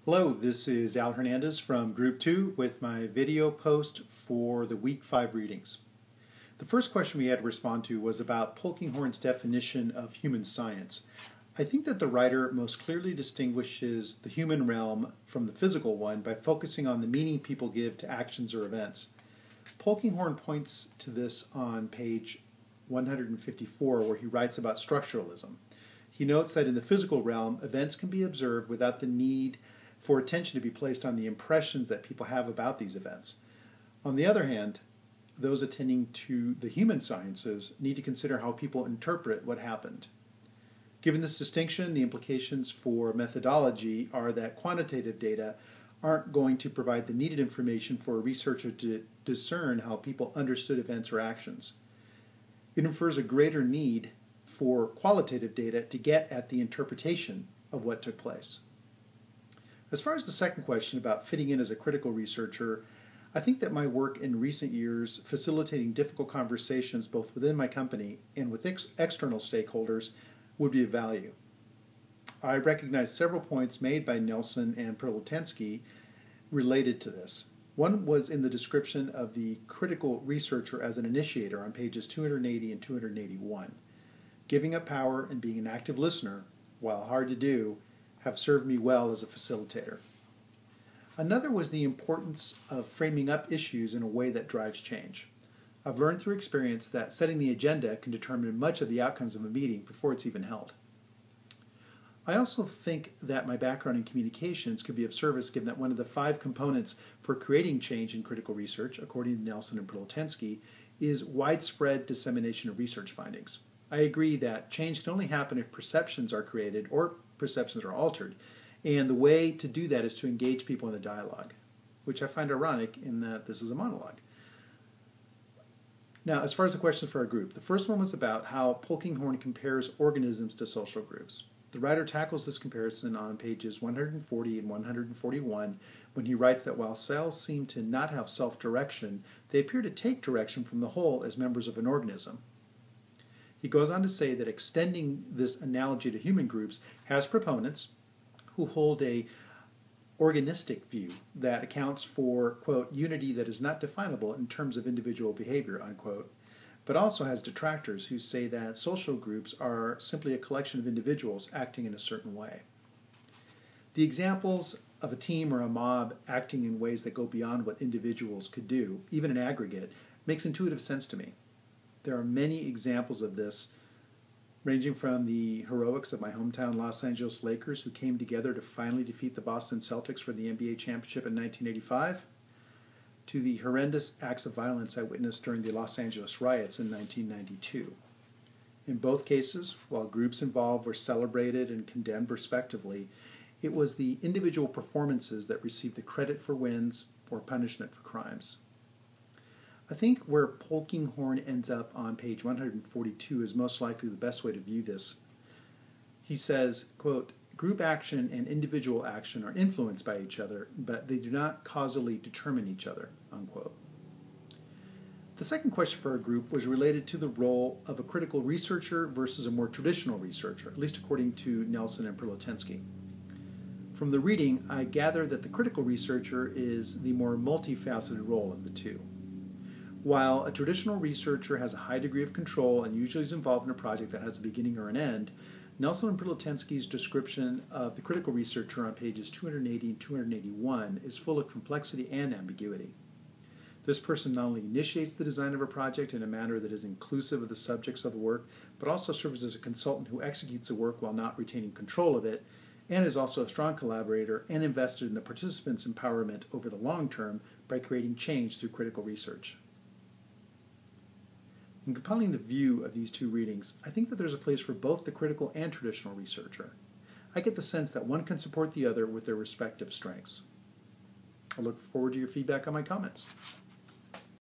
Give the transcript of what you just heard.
Hello, this is Al Hernandez from Group 2 with my video post for the Week 5 readings. The first question we had to respond to was about Polkinghorne's definition of human science. I think that the writer most clearly distinguishes the human realm from the physical one by focusing on the meaning people give to actions or events. Polkinghorne points to this on page 154 where he writes about structuralism. He notes that in the physical realm, events can be observed without the need for attention to be placed on the impressions that people have about these events. On the other hand, those attending to the human sciences need to consider how people interpret what happened. Given this distinction, the implications for methodology are that quantitative data aren't going to provide the needed information for a researcher to discern how people understood events or actions. It infers a greater need for qualitative data to get at the interpretation of what took place. As far as the second question about fitting in as a critical researcher, I think that my work in recent years facilitating difficult conversations both within my company and with external stakeholders would be of value. I recognize several points made by Nelson and Prolotensky related to this. One was in the description of the critical researcher as an initiator on pages 280 and 281. Giving up power and being an active listener, while hard to do, have served me well as a facilitator. Another was the importance of framing up issues in a way that drives change. I've learned through experience that setting the agenda can determine much of the outcomes of a meeting before it's even held. I also think that my background in communications could be of service given that one of the 5 components for creating change in critical research, according to Nelson and Prolotensky, is widespread dissemination of research findings. I agree that change can only happen if perceptions are created or perceptions are altered, and the way to do that is to engage people in a dialogue, which I find ironic in that this is a monologue. Now, as far as the questions for our group, the first one was about how Polkinghorne compares organisms to social groups. The writer tackles this comparison on pages 140 and 141 when he writes that while cells seem to not have self-direction, they appear to take direction from the whole as members of an organism. He goes on to say that extending this analogy to human groups has proponents who hold a organistic view that accounts for, quote, unity that is not definable in terms of individual behavior, unquote, but also has detractors who say that social groups are simply a collection of individuals acting in a certain way. The examples of a team or a mob acting in ways that go beyond what individuals could do, even in aggregate, makes intuitive sense to me. There are many examples of this, ranging from the heroics of my hometown Los Angeles Lakers, who came together to finally defeat the Boston Celtics for the NBA championship in 1985, to the horrendous acts of violence I witnessed during the Los Angeles riots in 1992. In both cases, while groups involved were celebrated and condemned respectively, it was the individual performances that received the credit for wins or punishment for crimes. I think where Polkinghorne ends up on page 142 is most likely the best way to view this. He says, quote, group action and individual action are influenced by each other, but they do not causally determine each other, unquote. The second question for our group was related to the role of a critical researcher versus a more traditional researcher, at least according to Nelson and Prolotensky. From the reading, I gather that the critical researcher is the more multifaceted role of the two. While a traditional researcher has a high degree of control and usually is involved in a project that has a beginning or an end, Nelson and Prolotensky's description of the critical researcher on pages 280 and 281 is full of complexity and ambiguity. This person not only initiates the design of a project in a manner that is inclusive of the subjects of the work, but also serves as a consultant who executes the work while not retaining control of it, and is also a strong collaborator and invested in the participants' empowerment over the long term by creating change through critical research. In compiling the view of these two readings, I think that there's a place for both the critical and traditional researcher. I get the sense that one can support the other with their respective strengths. I look forward to your feedback on my comments.